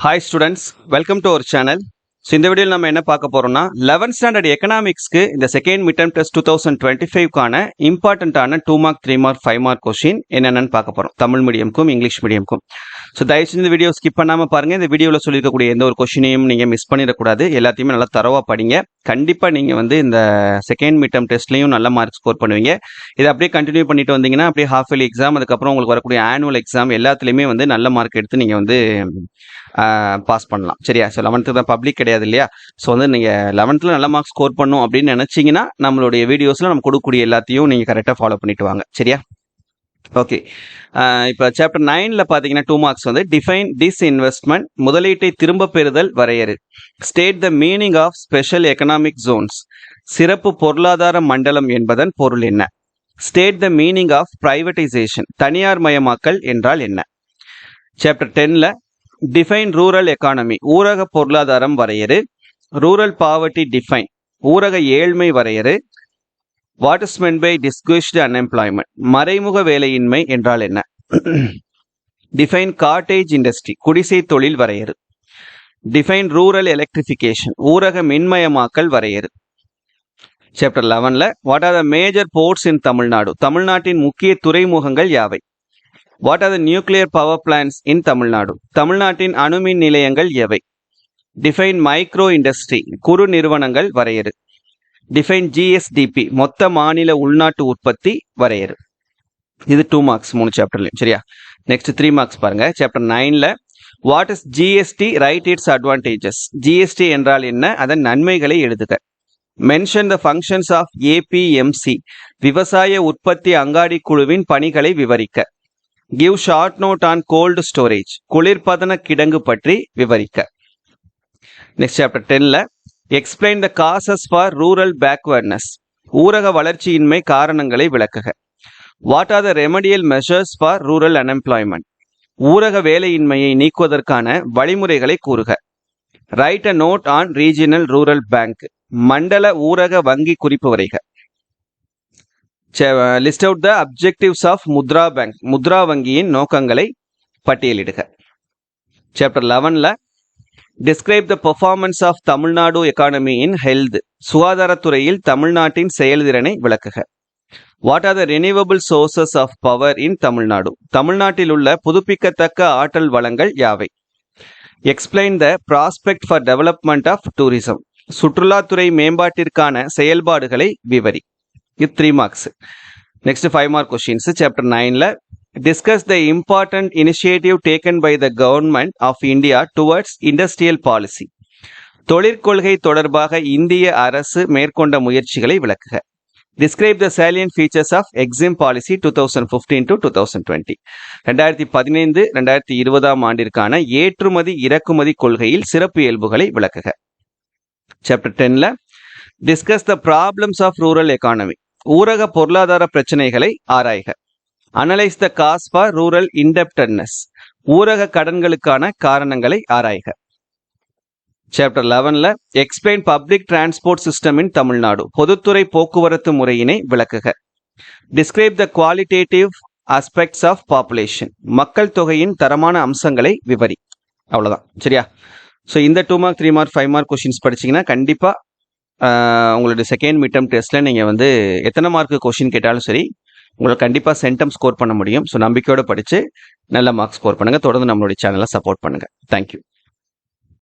Hi students, welcome to our channel. So இந்த வீடியோல நம்ம என்ன பார்க்க போறோம்னா 11th ஸ்டாண்டர்ட் எகனாமிக்ஸ்க்கு இந்த செகண்ட் மிட் டர்ம் டெஸ்ட் 2025 கான இம்பார்ட்டன்ட்டான 2 மார்க் 3 மார்க் 5 மார்க் क्वेश्चन என்னென்னன்னு பார்க்க போறோம். தமிழ் மீடியம்க்கும் இங்கிலீஷ் மீடியம்க்கும். ஸோ தயவுசெய்து இந்த வீடியோ ஸ்கிப் பண்ணாம பாருங்க. இந்த வீடியோவில் சொல்லியிருக்கக்கூடிய எந்த ஒரு கொஸ்டினையும் நீங்க மிஸ் பண்ணிடக்கூடாது. எல்லாத்தையுமே நல்லா தரவா படிங்க. கண்டிப்பா நீங்க இந்த செகண்ட் மிட் டர்ம் டெஸ்ட்லயும் நல்ல மார்க் ஸ்கோர் பண்ணுவீங்க. இதை அப்படியே கண்டினியூ பண்ணிட்டு வந்தீங்கன்னா அப்படியே ஹாஃப் இயர்லி எக்ஸாம், அதுக்கப்புறம் உங்களுக்கு வரக்கூடிய ஆனுவல் எக்ஸாம் எல்லாத்துலயுமே நல்ல மார்க் எடுத்து நீங்க பாஸ் பண்ணலாம். சரியா? ஸோ 11th தான் பப்ளிக் கிடையாது இல்லையா? ஸோ நீங்கள் 11th நல்ல மார்க் ஸ்கோர் பண்ணும் அப்படின்னு நினச்சிங்கன்னா நம்மளுடைய வீடியோஸில் நம்ம கொடுக்கக்கூடிய எல்லாத்தையும் நீங்கள் கரெக்டாக ஃபாலோ பண்ணிட்டு வாங்க. சரியா? ஓகே, இப்போ சாப்டர் 9ல் பார்த்தீங்கன்னா 2 மார்க்ஸ் டிஃபைன் டிஸ்இன்வெஸ்ட்மெண்ட், முதலீட்டை திரும்ப பெறுதல் வரையறு. State the meaning of special economic zones, சிறப்பு பொருளாதார மண்டலம் என்பதன் பொருள் என்ன? State the meaning of privatisation, தனியார் மயமாக்கல் என்றால் என்ன? சாப்டர் 10ல் டிஃபைன் ரூரல் எக்கானமி, ஊரக பொருளாதாரம் வரையறு. ரூரல் பாவர்ட்டி டிஃபைன், ஊரக ஏழ்மை வரையறு. What is meant by disguised unemployment, மறைமுக வேலையின்மை என்றால் என்ன? டிஃபைன் காட்டேஜ் இண்டஸ்ட்ரி, குடிசை தொழில் வரையறு. டிஃபைன் ரூரல் எலக்ட்ரிஃபிகேஷன், ஊரக மின்மயமாக்கல் வரையறு. சாப்டர் 11ல் what are the major ports in Tamil Nadu, தமிழ்நாட்டின் முக்கிய துறைமுகங்கள் யாவை? What are the nuclear power plans in Tamil Nadu, தமிழ்நாட்டின் அணுமின் நிலையங்கள் எவை? டிஃபைன் மைக்ரோ இண்டஸ்ட்ரி, குறு நிறுவனங்கள் வரையறு. டிஃபைன் ஜிஎஸ்டிபி, மொத்த மாநில உள்நாட்டு உற்பத்தி வரையறு. இது 2 மார்க்ஸ் 3 சாப்டர்லையும். சரியா? நெக்ஸ்ட் 3 மார்க்ஸ் பாருங்க. சாப்டர் 9ல் what is GST, right its advantages, GST என்றால் என்ன, அதன் நன்மைகளை எழுதுக. Mention the functions of APMC, விவசாய உற்பத்தி அங்காடி குழுவின் பணிகளை விவரிக்க. Give short note on cold storage, குளிர்பதன கிடங்கு பற்றி விவரிக்க. நெக்ஸ்ட் சாப்டர் 10ல் explain the causes for rural backwardness, ஊரக வளர்ச்சியின்மை காரணங்களை விளக்குக. What are the remedial measures for rural unemployment, ஊரக வேலையின்மையை நீக்குவதற்கான வழிமுறைகளை கூறுக. Right a note on regional rural bank, மண்டல ஊரக வங்கி குறிப்பு வரைக. List out the objectives of Mudra bank, Mudra வங்கியின் நோக்கங்களை பட்டியலிடுக. சாப்டர் 11ல் describe the performance of Tamil Nadu economy in health, சுகாதாரத்துறையில் தமிழ்நாட்டின் செயல்திறனை விளக்குக. What are the renewable sources of power in Tamil Nadu, தமிழ்நாட்டில் உள்ள புதுப்பிக்கத்தக்க ஆற்றல் வளங்கள் யாவை? Explain the prospect for development of tourism, சுற்றுலாத்துறை மேம்பாட்டிற்கான செயல்பாடுகளை விவரி. இது 3 marks. Next 5 mark questions. Chapter 9ல் discuss the important initiative taken by the government of India towards industrial policy, தொழிற்கொள்கை தொடர்பாக இந்திய அரசு மேற்கொண்ட முயற்சிகளை விளக்குக. Describe the salient features of EXIM policy 2015 to 2020, 2015-2020 ஆண்டிற்கான ஏற்றுமதி இறக்குமதி கொள்கையில் சிறப்பு இயல்புகளை விளக்குக. சாப்டர் 10ல் discuss the problems of rural economy, ஊரக பொருளாதார பிரச்சனைகளை ஆராய்க. Analyse the cause for rural indebtedness, ஊரக கடன்களுக்கான காரணங்களை ஆராய்க. சாப்டர் 11ல் explain public transport system in Tamil Nadu, பொதுத்துறை போக்குவரத்து முறையினை விளக்குக. Describe the qualitative aspects of population, மக்கள் தொகையின் தரமான அம்சங்களை விவரி. அவ்வளோதான். சரியா? ஸோ இந்த 2 மார்க் 3 மார்க் 5 மார்க் கொஸ்டின்ஸ் படிச்சிங்கன்னா கண்டிப்பாக உங்களுடைய செகண்ட் மிட் டர்ம் டெஸ்ட்டில் நீங்கள் எத்தனை மார்க்கு கொஸ்டின் கேட்டாலும் சரி உங்களுக்கு கண்டிப்பாக சென்டம் ஸ்கோர் பண்ண முடியும். ஸோ நம்பிக்கையோடு படித்து நல்ல மார்க் ஸ்கோர் பண்ணுங்கள். தொடர்ந்து நம்மளுடைய சேனலை சப்போர்ட் பண்ணுங்கள். தேங்க்யூ.